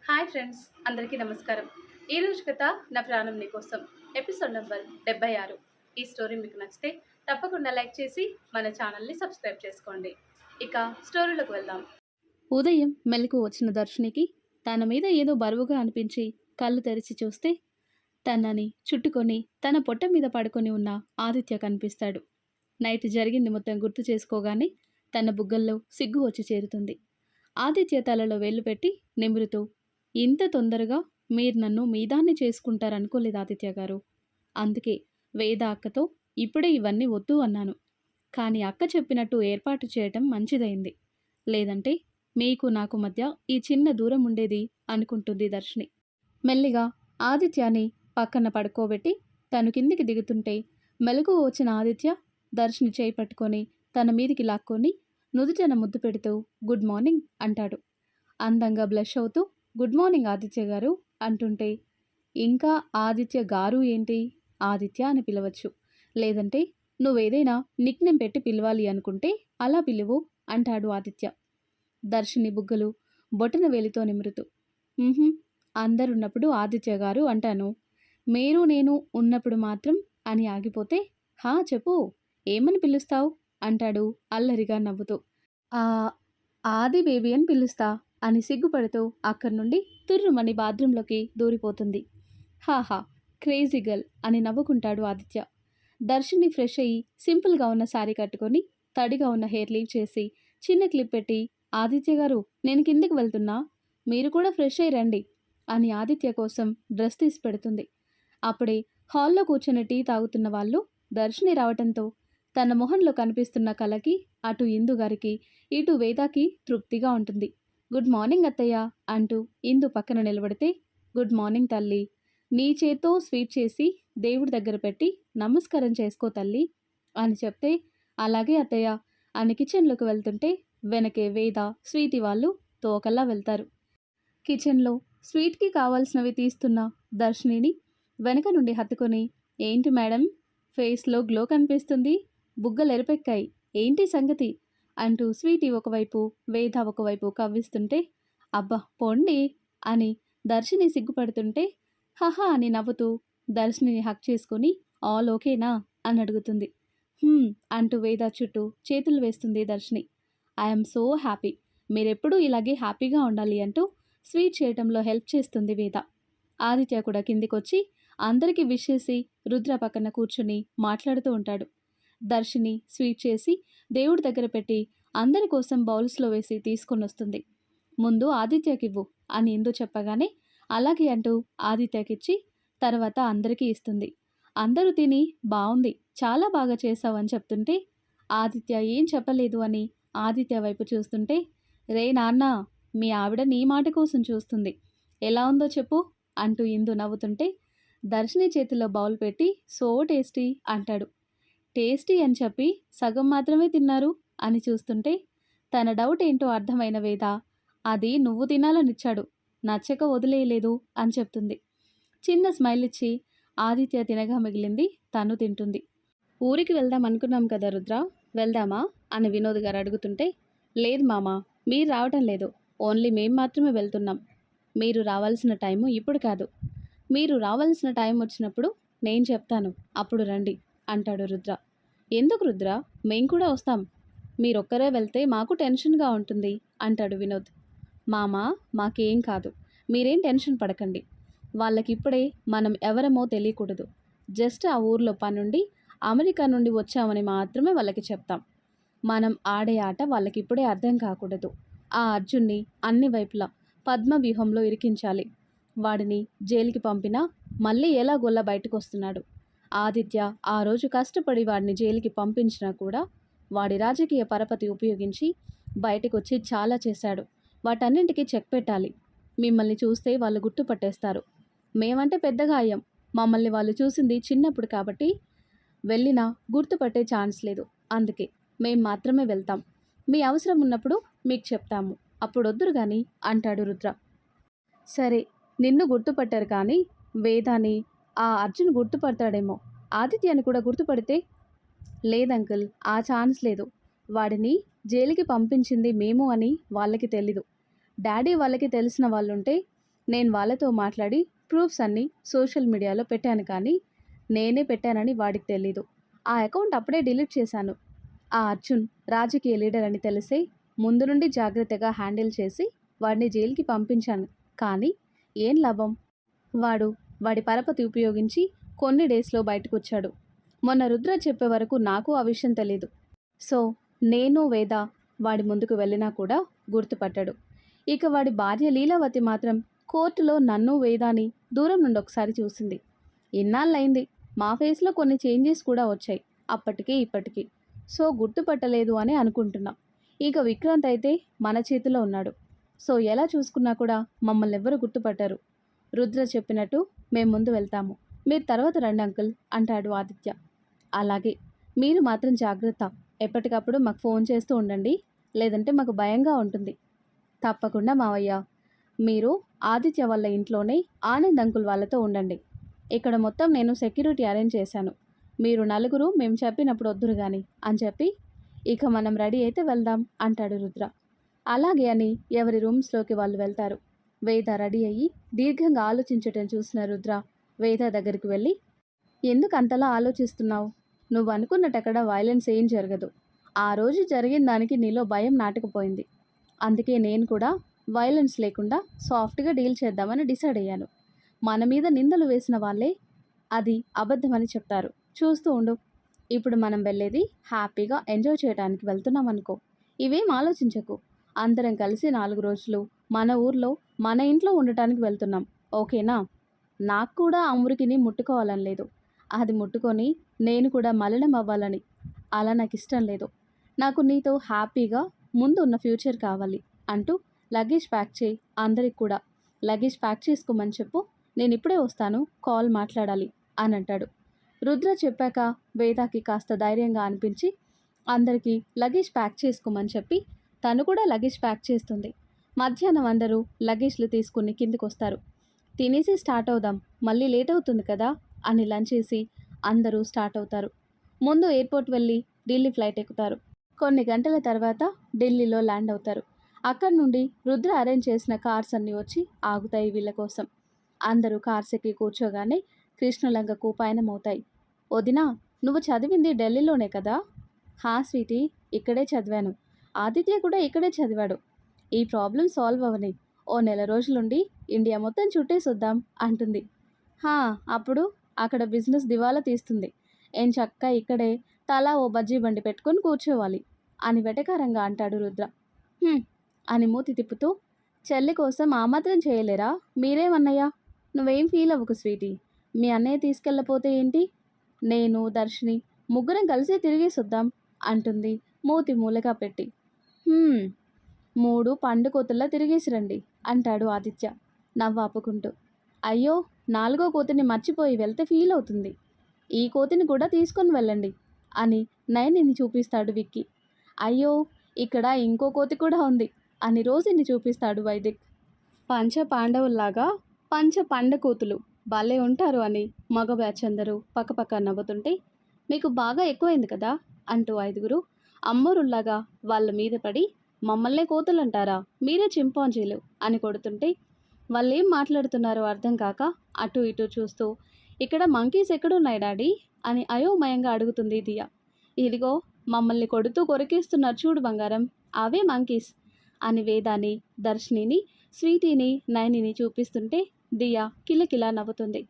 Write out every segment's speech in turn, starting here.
Hi friends, అందరికీ నమస్కారం. ఈరోజు కథ నా ప్రాణం నీకోసం ఎపిసోడ్ నెంబర్ 76. ఈ స్టోరీ మీకు నచ్చితే తప్పకుండా లైక్ చేసి మన ఛానల్ని సబ్స్క్రైబ్ చేసుకోండి. ఇక స్టోరీలోకి వెళ్దాం. ఉదయం మెలకు వచ్చిన దర్శినికి తన మీద ఏదో బరువుగా అనిపించి కళ్ళు తెరిచి చూస్తే తనని చుట్టుకొని తన పొట్ట మీద పడుకొని ఉన్న ఆదిత్య కనిపిస్తాడు. నైట్ జరిగింది మొత్తం గుర్తు చేసుకోగానే తన బుగ్గల్లో సిగ్గు వచ్చి చేరుతుంది. ఆదిత్య తలలో వేలు పెట్టి నిమురుతూ, ఇంత తొందరగా మీరు నన్ను మీదాన్ని చేసుకుంటారనుకోలేదు ఆదిత్య గారు. అందుకే వేద అక్కతో ఇప్పుడే ఇవన్నీ వద్దు అన్నాను. కానీ అక్క చెప్పినట్టు ఏర్పాటు చేయటం మంచిదైంది. లేదంటే మీకు నాకు మధ్య ఈ చిన్న దూరం ఉండేది అనుకుంటుంది దర్శిని. మెల్లిగా ఆదిత్యాని పక్కన పడుకోబెట్టి తను కిందికి దిగుతుంటే మెలకువ వచ్చిన ఆదిత్య దర్శిని చేయి పట్టుకొని తన మీదికి లాక్కొని నుదుటన ముద్దు పెడుతూ గుడ్ మార్నింగ్ అంటాడు. అందంగా బ్లష్ అవుతూ గుడ్ మార్నింగ్ ఆదిత్య గారు అంటుంటే, ఇంకా ఆదిత్య గారు ఏంటి, ఆదిత్య అని పిలవచ్చు. లేదంటే నువ్వేదైనా నిక్నేమ్ పెట్టి పిలవాలి అనుకుంటే అలా పిలువు అంటాడు ఆదిత్య. దర్శిని బుగ్గలు బొటన వేలితో నిమురుతూ, అందరున్నప్పుడు ఆదిత్య గారు అంటాను, మీరు నేను ఉన్నప్పుడు మాత్రం అని ఆగిపోతే హా చెప్పు, ఏమని పిలుస్తావు అంటాడు అల్లరిగా నవ్వుతూ. ఆ ఆది బేబీ అని పిలుస్తా అని సిగ్గుపడుతూ అక్కడి నుండి తుర్రుమని బాత్రూంలోకి దూరిపోతుంది. హాహా క్రేజీ గర్ల్ అని నవ్వుకుంటాడు ఆదిత్య. దర్శిని ఫ్రెష్ అయ్యి సింపుల్గా ఉన్న శారీ కట్టుకొని తడిగా ఉన్న హెయిర్ లీవ్ చేసి చిన్న క్లిప్ పెట్టి, ఆదిత్య గారు నేను కిందికి వెళ్తున్నా, మీరు కూడా ఫ్రెష్ అయ్యి రండి అని ఆదిత్య కోసం డ్రెస్ తీసి పెడుతుంది. అప్పుడే హాల్లో కూర్చొని టీ తాగుతున్న వాళ్ళు దర్శిని రావటంతో తన మొహంలో కనిపిస్తున్న కళకి అటు ఇందు గారికి ఇటు వేదాకి తృప్తిగా ఉంటుంది. గుడ్ మార్నింగ్ అత్తయ్య అంటూ ఇందు పక్కన నిలబడితే, గుడ్ మార్నింగ్ తల్లి, నీ చేత్తో స్వీట్ చేసి దేవుడి దగ్గర పెట్టి నమస్కారం చేసుకో తల్లి అని చెప్తే, అలాగే అత్తయ్య అని కిచెన్లోకి వెళ్తుంటే వెనకే వేద స్వీటీ వాళ్ళు తోకల్లా వెళ్తారు. కిచెన్లో స్వీట్కి కావాల్సినవి తీస్తున్న దర్శినిని వెనక నుండి హత్తుకొని, ఏంటి మేడం ఫేస్లో గ్లో కనిపిస్తుంది, బుగ్గలు ఎరుపెక్కాయి, ఏంటి సంగతి అంటూ స్వీటీ ఒకవైపు వేద ఒకవైపు కవ్విస్తుంటే, అబ్బా పొండి అని దర్శిని సిగ్గుపడుతుంటే హహా అని నవ్వుతూ దర్శినిని హక్ చేసుకొని ఆల్ ఓకేనా అని అడుగుతుంది. అంటూ వేద చుట్టూ చేతులు వేస్తుంది దర్శిని. ఐఎమ్ సో హ్యాపీ, మీరెప్పుడూ ఇలాగే హ్యాపీగా ఉండాలి అంటూ స్వీట్ చేయటంలో హెల్ప్ చేస్తుంది వేద. ఆదిత్య కూడా కిందికొచ్చి అందరికీ విష్ చేసి రుద్ర పక్కన కూర్చుని మాట్లాడుతూ ఉంటాడు. దర్శిని స్వీట్ చేసి దేవుడి దగ్గర పెట్టి అందరి కోసం బౌల్స్లో వేసి తీసుకొని వస్తుంది. ముందు ఆదిత్యకివ్వు అని ఇందు చెప్పగానే అలాగే అంటూ ఆదిత్యకిచ్చి తర్వాత అందరికీ ఇస్తుంది. అందరూ తిని బాగుంది, చాలా బాగా చేసావని చెప్తుంటే ఆదిత్య ఏం చెప్పలేదు అని ఆదిత్య వైపు చూస్తుంటే, రే నాన్న, మీ ఆవిడ నీ మాట కోసం చూస్తుంది, ఎలా ఉందో చెప్పు అంటూ ఇందు నవ్వుతుంటే దర్శిని చేతిలో బౌల్ పెట్టి సో టేస్టీ అంటాడు. టేస్టీ అని చెప్పి సగం మాత్రమే తిన్నారు అని చూస్తుంటే తన డౌట్ ఏంటో అర్థమైన వేద, అది నువ్వు తినాలనిచ్చాడు, నచ్చక వదిలేయలేదు అని చెప్తుంది. చిన్న స్మైల్ ఇచ్చి ఆదిత్య తినగా మిగిలింది తను తింటుంది. ఊరికి వెళ్దాం అనుకున్నాం కదా రుద్ర, వెళ్దామా అని వినోద్ గారు అడుగుతుంటే, లేదు మామ, మీరు రావటం లేదు, ఓన్లీ మేం మాత్రమే వెళ్తున్నాం. మీరు రావాల్సిన టైము ఇప్పుడు కాదు, మీరు రావాల్సిన టైం వచ్చినప్పుడు నేను చెప్తాను, అప్పుడు రండి అంటాడు రుద్ర. ఎందుకు రుద్ర, మేం కూడా వస్తాం, మీరొక్కరే వెళ్తే మాకు టెన్షన్గా ఉంటుంది అంటాడు వినోద్. మామ, మాకేం కాదు, మీరేం టెన్షన్ పడకండి, వాళ్ళకిప్పుడే మనం ఎవరమో తెలియకూడదు, జస్ట్ ఆ ఊర్లో పనుండి అమెరికా నుండి వచ్చామని మాత్రమే వాళ్ళకి చెప్తాం. మనం ఆడే ఆట వాళ్ళకిప్పుడే అర్థం కాకూడదు. ఆ అర్జున్ని అన్ని వైపులా పద్మ వ్యూహంలో ఇరికించాలి. వాడిని జైలుకి పంపినా మళ్ళీ ఎలాగోలా బయటకు వస్తున్నాడు. ఆదిత్య ఆ రోజు కష్టపడి వాడిని జైలుకి పంపించినా కూడా వాడి రాజకీయ పరపతి ఉపయోగించి బయటకు వచ్చి చాలా చేశాడు. వాటన్నింటికీ చెక్ పెట్టాలి. మిమ్మల్ని చూస్తే వాళ్ళు గుర్తుపట్టేస్తారు. మేమంటే పెద్దగా అయ్యాం, మమ్మల్ని వాళ్ళు చూసింది చిన్నప్పుడు కాబట్టి వెళ్ళినా గుర్తుపట్టే ఛాన్స్ లేదు. అందుకే మేం మాత్రమే వెళ్తాం. మీ అవసరం ఉన్నప్పుడు మీకు చెప్తాము, అప్పుడు వద్దురు కానీ అంటాడు రుద్ర. సరే, నిన్ను గుర్తుపట్టారు కానీ వేదాని ఆ అర్జున్ గుర్తుపడతాడేమో, ఆదిత్యని కూడా గుర్తుపడితే? లేదంకుల్, ఆ ఛాన్స్ లేదు. వాడిని జైలుకి పంపించింది మేము అని వాళ్ళకి తెలీదు. డాడీ వాళ్ళకి తెలిసిన వాళ్ళుంటే నేను వాళ్ళతో మాట్లాడి ప్రూఫ్స్ అన్నీ సోషల్ మీడియాలో పెట్టాను, కానీ నేనే పెట్టానని వాడికి తెలీదు. ఆ అకౌంట్ అప్పుడే డిలీట్ చేశాను. ఆ అర్జున్ రాజకీయ లీడర్ అని తెలిసే ముందు నుండి జాగ్రత్తగా హ్యాండిల్ చేసి వాడిని జైలుకి పంపించాను. కానీ ఏం లాభం? వాడి పరపతి ఉపయోగించి కొన్ని డేస్లో బయటకొచ్చాడు. మొన్న రుద్ర చెప్పే వరకు నాకు ఆ విషయం తెలీదు. సో నేను వేద వాడి ముందుకు వెళ్ళినా కూడా గుర్తుపట్టాడు. ఇక వాడి భార్య లీలావతి మాత్రం కోర్టులో నన్ను వేదాని దూరం నుండి ఒకసారి చూసింది. ఇన్నాళ్ళైంది, మా ఫేస్లో కొన్ని చేంజెస్ కూడా వచ్చాయి అప్పటికి ఇప్పటికీ. సో గుర్తుపట్టలేదు అని అనుకుంటున్నాం. ఇక విక్రాంత్ అయితే మన చేతిలో ఉన్నాడు. సో ఎలా చూసుకున్నా కూడా మమ్మల్ని ఎవ్వరు గుర్తుపట్టారు. రుద్ర చెప్పినట్టు మేము ముందు వెళ్తాము, మీరు తర్వాత రండి అంకుల్ అంటాడు ఆదిత్య. అలాగే, మీరు మాత్రం జాగ్రత్త, ఎప్పటికప్పుడు మాకు ఫోన్ చేస్తూ ఉండండి, లేదంటే మాకు భయంగా ఉంటుంది. తప్పకుండా మావయ్య. మీరు ఆదిత్య వాళ్ళ ఇంట్లోనే ఆనంద్ అంకుల్ వాళ్ళతో ఉండండి. ఇక్కడ మొత్తం నేను సెక్యూరిటీ అరేంజ్ చేశాను. మీరు నలుగురు మేము చెప్పినప్పుడు వద్దురు కానీ అని చెప్పి, ఇక మనం రెడీ అయితే వెళ్దాం అంటాడు రుద్ర. అలాగే అని ఎవరి రూమ్స్లోకి వాళ్ళు వెళ్తారు. వేద రెడీ అయ్యి దీర్ఘంగా ఆలోచించటం చూసిన రుద్ర వేద దగ్గరికి వెళ్ళి, ఎందుకు అంతలా ఆలోచిస్తున్నావు? నువ్వు అనుకున్నట్టక్కడ వైలెన్స్ ఏం జరగదు. ఆ రోజు జరిగిన దానికి నీలో భయం నాటకపోయింది. అందుకే నేను కూడా వైలెన్స్ లేకుండా సాఫ్ట్గా డీల్ చేద్దామని డిసైడ్ అయ్యాను. మన మీద నిందలు వేసిన వాళ్ళే అది అబద్ధమని చెప్తారు. చూస్తూ ఉండు. ఇప్పుడు మనం వెళ్ళేది హ్యాపీగా ఎంజాయ్ చేయడానికి వెళ్తున్నాం అనుకో. ఇవేం ఆలోచించకు. అందరం కలిసి 4 రోజులు మన ఊర్లో మన ఇంట్లో ఉండటానికి వెళ్తున్నాం, ఓకేనా? నాకు కూడా ఆ మురికిని ముట్టుకోవాలని లేదు. అది ముట్టుకొని నేను కూడా మలినం అవ్వాలని అలా నాకు ఇష్టం లేదు. నాకు నీతో హ్యాపీగా ముందు ఉన్న ఫ్యూచర్ కావాలి అంటూ లగేజ్ ప్యాక్ చేయి, అందరికి కూడా లగేజ్ ప్యాక్ చేసుకోమని చెప్పు, నేను ఇప్పుడే వస్తాను, కాల్ మాట్లాడాలి అని అంటాడు. రుద్ర చెప్పాక వేదాకి కాస్త ధైర్యంగా అనిపించి అందరికీ లగేజ్ ప్యాక్ చేసుకోమని చెప్పి తను కూడా లగేజ్ ప్యాక్ చేస్తుంది. మధ్యాహ్నం అందరూ లగేజ్లు తీసుకుని కిందికి వస్తారు. తినేసి స్టార్ట్ అవుదాం, మళ్ళీ లేట్ అవుతుంది కదా అని లంచ్ చేసి అందరూ స్టార్ట్ అవుతారు. ముందు ఎయిర్పోర్ట్ వెళ్ళి ఢిల్లీ ఫ్లైట్ ఎక్కుతారు. కొన్ని గంటల తర్వాత ఢిల్లీలో ల్యాండ్ అవుతారు. అక్కడి నుండి రుద్ర అరేంజ్ చేసిన కార్స్ అన్నీ వచ్చి ఆగుతాయి వీళ్ళ కోసం. అందరూ కార్స్ ఎక్కి కూర్చోగానే కృష్ణలంకకు పయనమవుతాయి. వదినా, నువ్వు చదివింది ఢిల్లీలోనే కదా? హా స్వీటీ, ఇక్కడే చదివాను. ఆదిత్య కూడా ఇక్కడే చదివాడు. ఈ ప్రాబ్లం సాల్వ్ అవని ఓ నెల రోజులుండి ఇండియా మొత్తం చుట్టేసొద్దాం అంటుంది. హా, అప్పుడు అక్కడ బిజినెస్ దివాలా తీస్తుంది. ఏం చక్కా ఇక్కడే తలా ఓ బజ్జీ బండి పెట్టుకొని కూర్చోవాలి అని వెటకారంగా అంటాడు రుద్ర. అని మూతి తిప్పుతూ, చెల్లి కోసం ఆ మాత్రం చేయలేరా మీరేమన్నయ్యా? నువ్వేం ఫీల్ అవ్వకు స్వీటీ, మీ అన్నయ్య తీసుకెళ్ళపోతే ఏంటి, నేను దర్శిని ముగ్గురం కలిసి తిరిగేసొద్దాం అంటుంది మూతి మూలగా పెట్టి. 3 పండు కోతుల్లా తిరిగేసి రండి అంటాడు ఆదిత్య నవ్వాపుకుంటూ. అయ్యో, 4వ కోతిని మర్చిపోయి వెళ్తే ఫీల్ అవుతుంది, ఈ కోతిని కూడా తీసుకొని వెళ్ళండి అని నయనిని చూపిస్తాడు విక్కీ. అయ్యో, ఇక్కడ ఇంకో కోతి కూడా ఉంది అని రోజిని చూపిస్తాడు వైదిక్. పంచ పాండవుల్లాగా పంచ పండకోతులు భలే ఉంటారు అని మగ బ్యాచ్ అందరూ పక్కపక్క నవ్వుతుంటే, మీకు బాగా ఎక్కువైంది కదా అంటూ 5గురు అమ్మోరుల్లాగా వాళ్ళ మీద పడి, మమ్మల్నే కోతులంటారా, మీరే చింపాంజీలు అని కొడుతుంటే వాళ్ళేం మాట్లాడుతున్నారో అర్థం కాక అటు ఇటు చూస్తూ, ఇక్కడ మంకీస్ ఎక్కడున్నాయి డాడీ అని అయోమయంగా అడుగుతుంది దియా. ఇదిగో మమ్మల్ని కొడుతూ కొరికేస్తున్నారు చూడు బంగారం, అవే మంకీస్ అని వేదాన్ని, దర్శినిని, స్వీటీని, నయనిని చూపిస్తుంటే దియా కిలకిలా నవ్వుతుంది.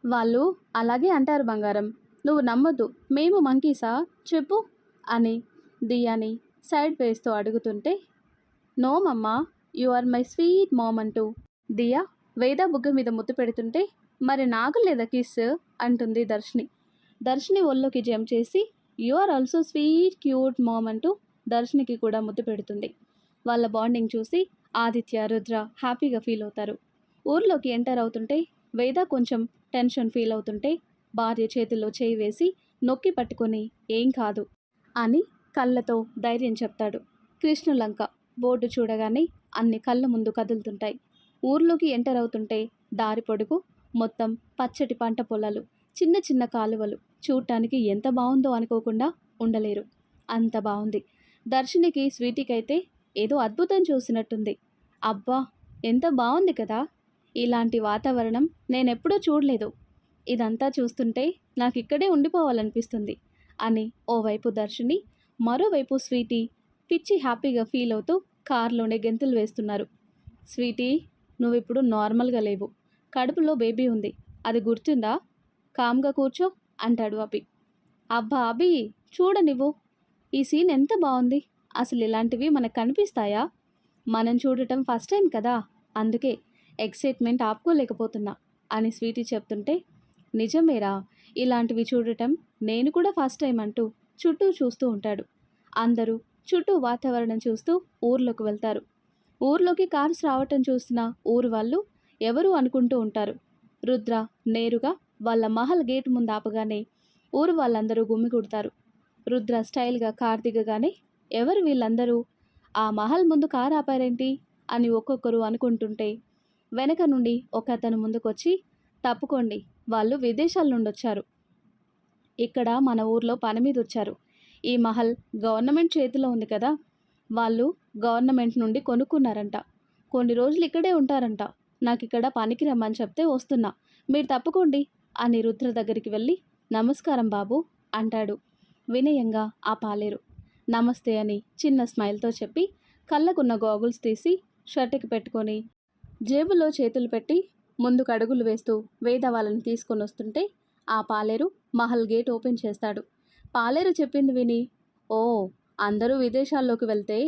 వాళ్ళు అలాగే అంటారు బంగారం, నువ్వు నమ్మొద్దు, మేము మంకీసా చెప్పు అని దియాని సైడ్ వేస్తూ అడుగుతుంటే, no mamma, you are my sweet mom అంటూ దియా వేద బుగ్గ మీద ముద్దు పెడుతుంటే, మరి నాకు లేదా కిస్ అంటుంది దర్శిని. దర్శిని ఒళ్ళోకి జంప్ చేసి, you are also sweet cute mom అంటూ దర్శినికి కూడా ముద్దు పెడుతుంది. వాళ్ళ బాండింగ్ చూసి ఆదిత్య, రుద్ర హ్యాపీగా ఫీల్ అవుతారు. ఊర్లోకి ఎంటర్ అవుతుంటే వేద కొంచెం టెన్షన్ ఫీల్ అవుతుంటే భార్య చేతుల్లో చేయి వేసి నొక్కి పట్టుకొని ఏం కాదు అని కళ్ళతో ధైర్యం చెప్తాడు. కృష్ణలంక బోర్డు చూడగానే అన్ని కళ్ళ ముందు కదులుతుంటాయి. ఊర్లోకి ఎంటర్ అవుతుంటే దారి పొడుగు మొత్తం పచ్చటి పంట పొలాలు, చిన్న చిన్న కాలువలు, చూడటానికి ఎంత బాగుందో అనుకోకుండా ఉండలేరు, అంత బాగుంది. దర్శినికి, స్వీటీకైతే ఏదో అద్భుతం చూసినట్టుంది. అబ్బా, ఎంత బాగుంది కదా, ఇలాంటి వాతావరణం నేనెప్పుడూ చూడలేదు. ఇదంతా చూస్తుంటే నాకిక్కడే ఉండిపోవాలనిపిస్తుంది అని ఓవైపు దర్శిని, మరోవైపు స్వీటీ పిచ్చి హ్యాపీగా ఫీల్ అవుతూ కారులోనే గెంతులు వేస్తున్నారు. స్వీటీ, నువ్విప్పుడు నార్మల్గా లేవు. కడుపులో బేబీ ఉంది, అది గుర్తుందా? కామ్గా కూర్చో అంటాడు అభి. అబ్బా అభి, చూడనివ్వు. ఈ సీన్ ఎంత బాగుంది. అసలు ఇలాంటివి మనకు కనిపిస్తాయా? మనం చూడటం ఫస్ట్ టైం కదా, అందుకే ఎక్సైట్మెంట్ ఆపుకోలేకపోతున్నా అని స్వీటీ చెప్తుంటే, నిజమేరా, ఇలాంటివి చూడటం నేను కూడా ఫస్ట్ టైం అంటూ చుట్టూ చూస్తూ ఉంటాడు. అందరూ చుట్టూ వాతావరణం చూస్తూ ఊర్లోకి వెళ్తారు. ఊర్లోకి కార్స్ రావటం చూసిన ఊరు వాళ్ళు ఎవరు అనుకుంటూ ఉంటారు. రుద్ర నేరుగా వాళ్ళ మహల్ గేట్ ముందు ఆపగానే ఊరు వాళ్ళందరూ గుమిగూడతారు. రుద్ర స్టైల్గా కార్ దిగగానే ఎవరు వీళ్ళందరూ, ఆ మహల్ ముందు కారు ఆపారేంటి అని ఒక్కొక్కరు అనుకుంటుంటే, వెనక నుండి ఒక అతను ముందుకొచ్చి, తప్పుకోండి, వాళ్ళు విదేశాల నుండి వచ్చారు, ఇక్కడ మన ఊర్లో పని మీద వచ్చారు. ఈ మహల్ గవర్నమెంట్ చేతిలో ఉంది కదా, వాళ్ళు గవర్నమెంట్ నుండి కొనుక్కున్నారంట. కొన్ని రోజులు ఇక్కడే ఉంటారంట. నాకు ఇక్కడ పనికి రమ్మని చెప్తే వస్తున్నా, మీరు తప్పుకోండి అని రుద్ర దగ్గరికి వెళ్ళి, నమస్కారం బాబు అంటాడు వినయంగా ఆ పాలేరు. నమస్తే అని చిన్న స్మైల్తో చెప్పి కళ్ళకున్న గాగుల్స్ తీసి షర్ట్కి పెట్టుకొని జేబులో చేతులు పెట్టి ముందుకు అడుగులు వేస్తూ వేద వాళ్ళని తీసుకొని వస్తుంటే ఆ పాలేరు మహల్ గేట్ ఓపెన్ చేస్తాడు. పాలేరు చెప్పింది విని, ఓ, అందరూ విదేశాల్లోకి వెళ్తే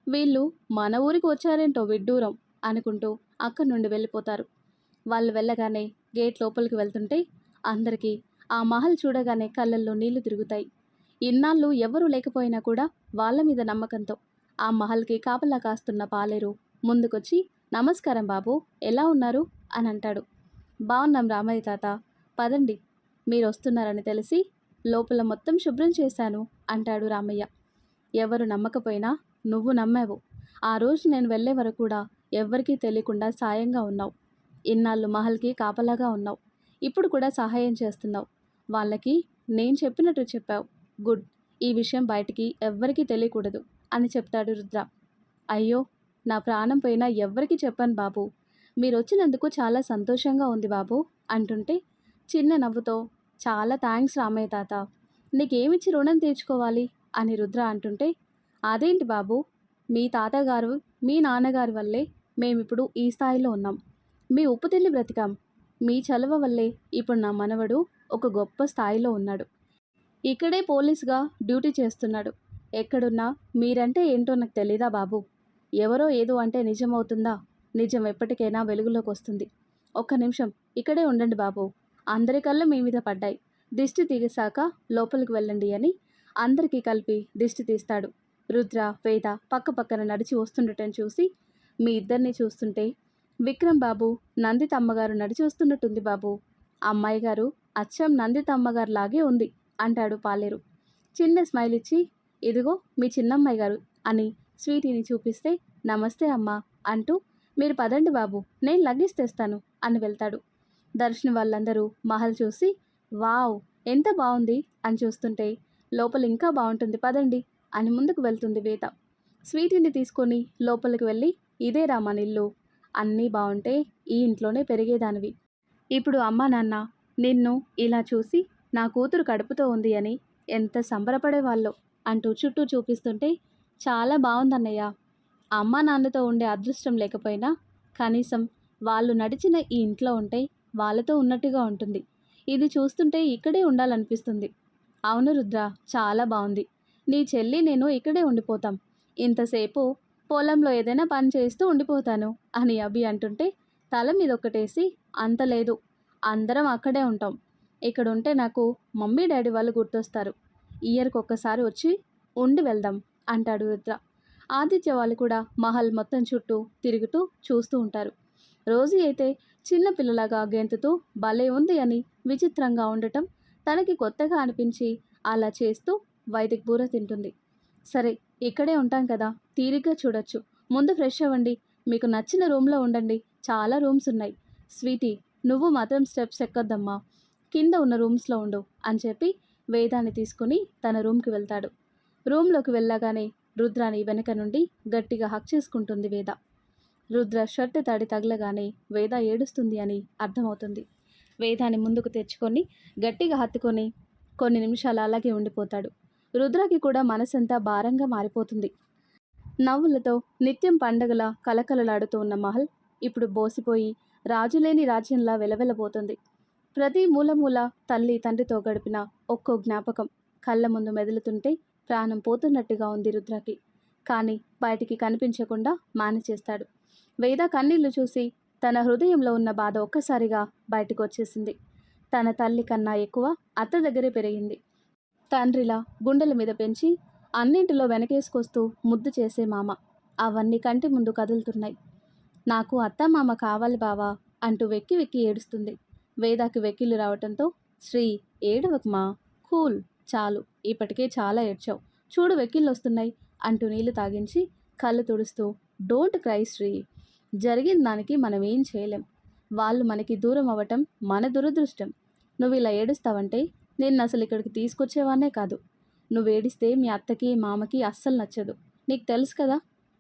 వీళ్ళు మన ఊరికి వచ్చారేంటో విడ్డూరం అనుకుంటూ అక్కడి నుండి వెళ్ళిపోతారు. వాళ్ళు వెళ్ళగానే గేట్ లోపలికి వెళ్తుంటే అందరికీ ఆ మహల్ చూడగానే కళ్ళల్లో నీళ్లు తిరుగుతాయి. ఇన్నాళ్ళు ఎవరూ లేకపోయినా కూడా వాళ్ళ మీద నమ్మకంతో ఆ మహల్కి కాపలా కాస్తున్న పాలేరు ముందుకొచ్చి, నమస్కారం బాబు, ఎలా ఉన్నారు అని అంటాడు. బాగున్నాం రామయ్య తాత, పదండి, మీరు వస్తున్నారని తెలిసి లోపల మొత్తం శుభ్రం చేశాను అంటాడు రామయ్య. ఎవరు నమ్మకపోయినా నువ్వు నమ్మావు. ఆ రోజు నేను వెళ్ళే వరకు కూడా ఎవ్వరికీ తెలియకుండా సాయంగా ఉన్నావు. ఇన్నాళ్ళు మహల్కి కాపలాగా ఉన్నావు, ఇప్పుడు కూడా సహాయం చేస్తున్నావు. వాళ్ళకి నేను చెప్పినట్టు చెప్పావు, గుడ్. ఈ విషయం బయటికి ఎవ్వరికీ తెలియకూడదు అని చెప్తాడు రుద్ర. అయ్యో, నా ప్రాణం పోయినా ఎవ్వరికీ చెప్పాను బాబు, మీరు వచ్చినందుకు చాలా సంతోషంగా ఉంది బాబు అంటుంటే చిన్న నవ్వుతో, చాలా థ్యాంక్స్ రామయ్య తాత, నీకేమిచ్చి రుణం తీర్చుకోవాలి అని రుద్ర అంటుంటే, అదేంటి బాబు, మీ తాతగారు మీ నాన్నగారి వల్లే మేమిప్పుడు ఈ స్థాయిలో ఉన్నాం. మీ ఉప్పు తిని బ్రతికాం. మీ చలవ వల్లే ఇప్పుడు నా మనవడు ఒక గొప్ప స్థాయిలో ఉన్నాడు. ఇక్కడే పోలీస్గా డ్యూటీ చేస్తున్నాడు. ఎక్కడున్నా మీరంటే ఏంటో నాకు తెలీదా బాబు? ఎవరో ఏదో అంటే నిజమవుతుందా? నిజం ఎప్పటికైనా వెలుగులోకి వస్తుంది. ఒక్క నిమిషం ఇక్కడే ఉండండి బాబు, అందరి కళ్ళు మీ మీద పడ్డాయి. దిష్టి తీసాక లోపలికి వెళ్ళండి అని అందరికీ కలిపి దిష్టి తీస్తాడు. రుద్ర వేద పక్క పక్కన నడిచి వస్తుండటం చూసి, మీ ఇద్దరిని చూస్తుంటే విక్రమ్ బాబు నందితమ్మగారు నడిచి వస్తున్నట్టుంది బాబు. అమ్మాయి గారు అచ్చం నందితమ్మగారు లాగే ఉంది అంటాడు పాలేరు. చిన్న స్మైల్ ఇచ్చి, ఇదిగో మీ చిన్నమ్మాయి గారు అని స్వీటీని చూపిస్తే, నమస్తే అమ్మా అంటూ, మీరు పదండి బాబు, నేను లగేజ్ తెస్తాను అని వెళ్తాడు. దర్శన్ వాళ్ళందరూ మహల్ చూసి, వావ్, ఎంత బాగుంది అని చూస్తుంటే, లోపల ఇంకా బాగుంటుంది పదండి అని ముందుకు వెళ్తుంది వేద. స్వీటీని తీసుకొని లోపలికి వెళ్ళి, ఇదేరా మన ఇల్లు, అన్నీ బాగుంటే ఈ ఇంట్లోనే పెరిగేదానివి. ఇప్పుడు అమ్మా నాన్న నిన్ను ఇలా చూసి నా కూతురు కడుపుతో ఉంది అని ఎంత సంబరపడేవాళ్ళో అంటూ చుట్టూ చూపిస్తుంటే, చాలా బాగుందన్నయ్య. అమ్మా నాన్నతో ఉండే అదృష్టం లేకపోయినా కనీసం వాళ్ళు నడిచిన ఈ ఇంట్లో ఉంటే వాళ్ళతో ఉన్నట్టుగా ఉంటుంది. ఇది చూస్తుంటే ఇక్కడే ఉండాలనిపిస్తుంది. అవును రుద్ర, చాలా బాగుంది. నీ చెల్లి నేను ఇక్కడే ఉండిపోతాం. ఇంతసేపు పొలంలో ఏదైనా పని చేస్తూ ఉండిపోతాను అని అభి అంటుంటే తల మీద ఒక్కటేసి, అంత లేదు, అందరం అక్కడే ఉంటాం. ఇక్కడ ఉంటే నాకు మమ్మీ డాడీ వాళ్ళు గుర్తొస్తారు. ఇయర్కి ఒక్కసారి వచ్చి ఉండి వెళ్దాం అంటాడు రుద్ర. ఆదిత్య వాళ్ళు కూడా మహల్ మొత్తం చుట్టూ తిరుగుతూ చూస్తూ ఉంటారు. రోజు అయితే చిన్న పిల్లలాగా గెంతుతూ భలే ఉంది అని విచిత్రంగా ఉండటం తనకి కొత్తగా అనిపించి అలా చేస్తూ వైదిక్ బూర తింటుంది. సరే, ఇక్కడే ఉంటాం కదా, తీరిగ్గా చూడొచ్చు. ముందు ఫ్రెష్ అవ్వండి, మీకు నచ్చిన రూమ్లో ఉండండి, చాలా రూమ్స్ ఉన్నాయి. స్వీటీ, నువ్వు మాత్రం స్టెప్స్ ఎక్కొద్దమ్మా, కింద ఉన్న రూమ్స్లో ఉండు అని చెప్పి వేదాన్ని తీసుకుని తన రూమ్కి వెళ్తాడు. రూమ్లోకి వెళ్ళగానే రుద్రాని వెనక నుండి గట్టిగా హక్ చేసుకుంటుంది వేద. రుద్ర షర్ట్ తడి తగలగానే వేద ఏడుస్తుంది అని అర్థమవుతుంది. వేదాన్ని ముందుకు తెచ్చుకొని గట్టిగా హత్తుకొని కొన్ని నిమిషాలు అలాగే ఉండిపోతాడు. రుద్రకి కూడా మనసంతా భారంగా మారిపోతుంది. నవ్వులతో నిత్యం పండగల కలకలలాడుతూ ఉన్న మహల్ ఇప్పుడు బోసిపోయి రాజులేని రాజ్యంలా వెలవెలబోతుంది. ప్రతి మూలమూల తల్లి తండ్రితో గడిపిన ఒక్కో జ్ఞాపకం కళ్ళ ముందు మెదులుతుంటే ప్రాణం పోతున్నట్టుగా ఉంది రుద్రకి. కానీ బయటికి కనిపించకుండా మానిచేస్తాడు. వేద కన్నీళ్లు చూసి తన హృదయంలో ఉన్న బాధ ఒక్కసారిగా బయటకు వచ్చేసింది. తన తల్లి కన్నా ఎక్కువ అత్త దగ్గరే పెరిగింది. తండ్రిలా గుండెల మీద పెంచి అన్నింటిలో వెనకేసుకొస్తూ ముద్దు చేసే మామ అవన్నీ కంటి ముందు కదులుతున్నాయి. నాకు అత్త మామ కావాలి బావా అంటూ వెక్కి వెక్కి ఏడుస్తుంది. వేదాకి వెక్కిళ్ళు రావటంతో శ్రీ ఏడవకమా, కూల్, చాలు, ఇప్పటికే చాలా ఏడ్చావు, చూడు వెక్కిళ్ళు వస్తున్నాయి అంటూ నీళ్లు తాగించి కళ్ళు తుడుస్తూ డోంట్ క్రై శ్రీ, జరిగిన దానికి మనం ఏం చేయలేం, వాళ్ళు మనకి దూరం అవ్వటం మన దురదృష్టం. నువ్వు ఇలా ఏడుస్తావంటే నేను అసలు ఇక్కడికి తీసుకొచ్చేవానే కాదు. నువ్వు ఏడిస్తే మీ అత్తకి మామకి అస్సలు నచ్చదు, నీకు తెలుసు కదా.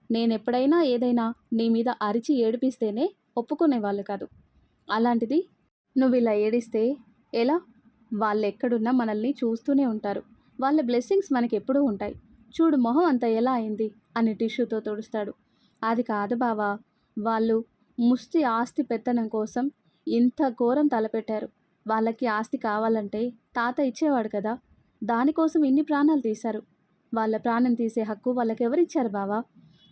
నేను ఎప్పుడైనా ఏదైనా నీ మీద అరిచి ఏడిపిస్తేనే ఒప్పుకునేవాళ్ళు కాదు. అలాంటిది నువ్వు ఇలా ఏడిస్తే ఎలా? వాళ్ళు ఎక్కడున్నా మనల్ని చూస్తూనే ఉంటారు. వాళ్ళ బ్లెస్సింగ్స్ మనకి ఎప్పుడూ ఉంటాయి. చూడు మొహం అంతా ఎలా అయింది అని టిష్యూతో తుడుస్తాడు. అది కాదు బావా, వాళ్ళు ముష్టి ఆస్తి పెత్తనం కోసం ఇంత ఘోరం తలపెట్టారు. వాళ్ళకి ఆస్తి కావాలంటే తాత ఇచ్చేవాడు కదా, దానికోసం ఇన్ని ప్రాణాలు తీశారు. వాళ్ళ ప్రాణం తీసే హక్కు వాళ్ళకి ఎవరిచ్చారు బావా?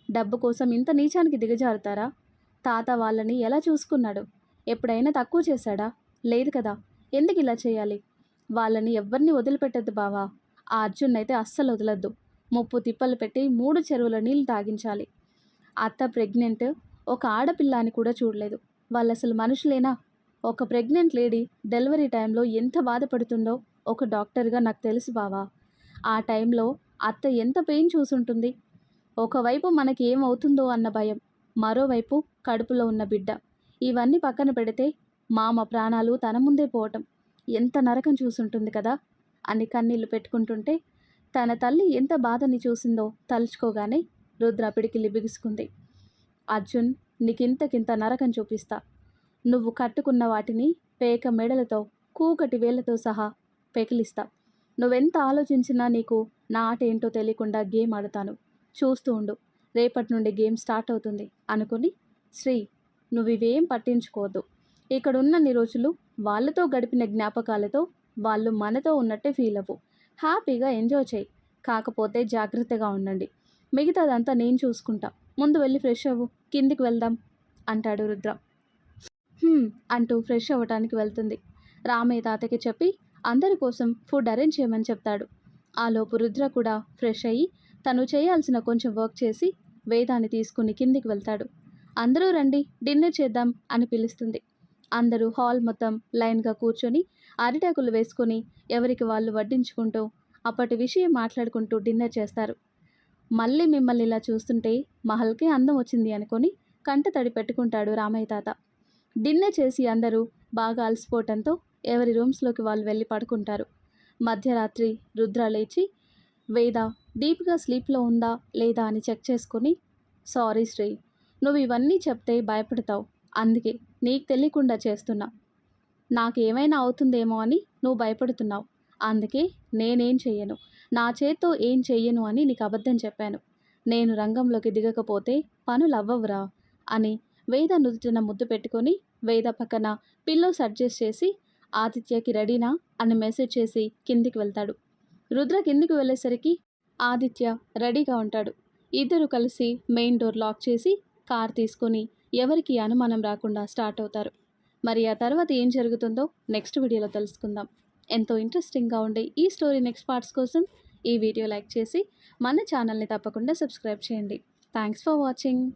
డబ్బు కోసం ఇంత నీచానికి దిగజారుతారా? తాత వాళ్ళని ఎలా చూసుకున్నాడు? ఎప్పుడైనా తక్కువ చేశాడా? లేదు కదా. ఎందుకు ఇలా చేయాలి? వాళ్ళని ఎవ్వరిని వదిలిపెట్టద్దు బావా. ఆ అర్జున్ అయితే అస్సలు వదలొద్దు. ముప్పు తిప్పలు పెట్టి 3 చెరువుల నీళ్ళు తాగించాలి. అత్త ప్రెగ్నెంట్, ఒక ఆడపిల్ల అని కూడా చూడలేదు. వాళ్ళు అసలు మనుషులేనా? ఒక ప్రెగ్నెంట్ లేడీ డెలివరీ టైంలో ఎంత బాధపడుతుందో ఒక డాక్టర్గా నాకు తెలుసు బావా. ఆ టైంలో అత్త ఎంత పెయిన్ చూసుంటుంది. ఒకవైపు మనకి ఏమవుతుందో అన్న భయం, మరోవైపు కడుపులో ఉన్న బిడ్డ. ఇవన్నీ పక్కన పెడితే మామ ప్రాణాలు తన ముందే పోవటం ఎంత నరకం చూసుంటుంది కదా అని కన్నీళ్లు పెట్టుకుంటుంటే తన తల్లి ఎంత బాధని చూసిందో తలుచుకోగానే రుద్ర పిడికిలి బిగుసుకుంది. అర్జున్, నీకింతకింత నరకం చూపిస్తా. నువ్వు కట్టుకున్న వాటిని పేక మెడలతో కూకటి వేళ్లతో సహా పెకిలిస్తా. నువ్వెంత ఆలోచించినా నీకు నా ఆట ఏంటో తెలియకుండా గేమ్ ఆడుతాను. చూస్తూ ఉండు, రేపటి నుండి గేమ్ స్టార్ట్ అవుతుంది అనుకుని శ్రీ, నువ్వు ఇవేం పట్టించుకోవద్దు. ఇక్కడున్నన్ని రోజులు వాళ్ళతో గడిపిన జ్ఞాపకాలతో వాళ్ళు మనతో ఉన్నట్టే ఫీల్ అవ్వు. హ్యాపీగా ఎంజాయ్ చేయి. కాకపోతే జాగ్రత్తగా ఉండండి. మిగతాదంతా నేను చూసుకుంటా. ముందు వెళ్ళి ఫ్రెష్ అవ్వు, కిందికి వెళ్దాం అంటాడు రుద్ర. అంటూ ఫ్రెష్ అవ్వటానికి వెళ్తుంది. రామయ్య తాతకి చెప్పి అందరి కోసం ఫుడ్ అరేంజ్ చేయమని చెప్తాడు. ఆలోపు రుద్ర కూడా ఫ్రెష్ అయ్యి తను చేయాల్సిన కొంచెం వర్క్ చేసి వేదాన్ని తీసుకుని కిందికి వెళ్తాడు. అందరూ రండి, డిన్నర్ చేద్దాం అని పిలుస్తుంది. అందరూ హాల్ మొత్తం లైన్గా కూర్చొని అరిటాకులు వేసుకొని ఎవరికి వాళ్ళు వడ్డించుకుంటూ అప్పటి విషయం మాట్లాడుకుంటూ డిన్నర్ చేస్తారు. మళ్ళీ మిమ్మల్ని ఇలా చూస్తుంటే మహల్కే అందం వచ్చింది అనుకొని కంట తడి పెట్టుకుంటాడు రామయ్య తాత. డిన్నర్ చేసి అందరూ బాగా అలసిపోవటంతో ఎవరి రూమ్స్లోకి వాళ్ళు వెళ్ళి పడుకుంటారు. మధ్యరాత్రి రుద్ర లేచి వేద డీప్గా స్లీప్లో ఉందా లేదా అని చెక్ చేసుకొని, సారీ శ్రీ, నువ్వు ఇవన్నీ చెప్తే భయపడతావు, అందుకే నీకు తెలియకుండా చేస్తున్నా. నాకేమైనా అవుతుందేమో అని నువ్వు భయపడుతున్నావు, అందుకే నేనేం చెయ్యను, నా చేత్తో ఏం చెయ్యను అని నీకు అబద్ధం చెప్పాను. నేను రంగంలోకి దిగకపోతే పనులు అవ్వవురా అని వేద నుదుటిన ముద్దు పెట్టుకొని వేద పక్కన పిల్లోస్ అడ్జస్ట్ చేసి ఆదిత్యకి రెడీనా అని మెసేజ్ చేసి కిందికి వెళ్తాడు. రుద్ర కిందికి వెళ్ళేసరికి ఆదిత్య రెడీగా ఉంటాడు. ఇద్దరు కలిసి మెయిన్ డోర్ లాక్ చేసి కార్ తీసుకొని ఎవరికి అనుమానం రాకుండా స్టార్ట్ అవుతారు. మరి ఆ తర్వాత ఏం జరుగుతుందో నెక్స్ట్ వీడియోలో తెలుసుకుందాం. ఎంతో ఇంట్రెస్టింగ్గా ఉండే ఈ స్టోరీ నెక్స్ట్ పార్ట్స్ కోసం ఈ వీడియో లైక్ చేసి మన ఛానల్ని తప్పకుండా సబ్స్క్రైబ్ చేయండి. Thanks for watching.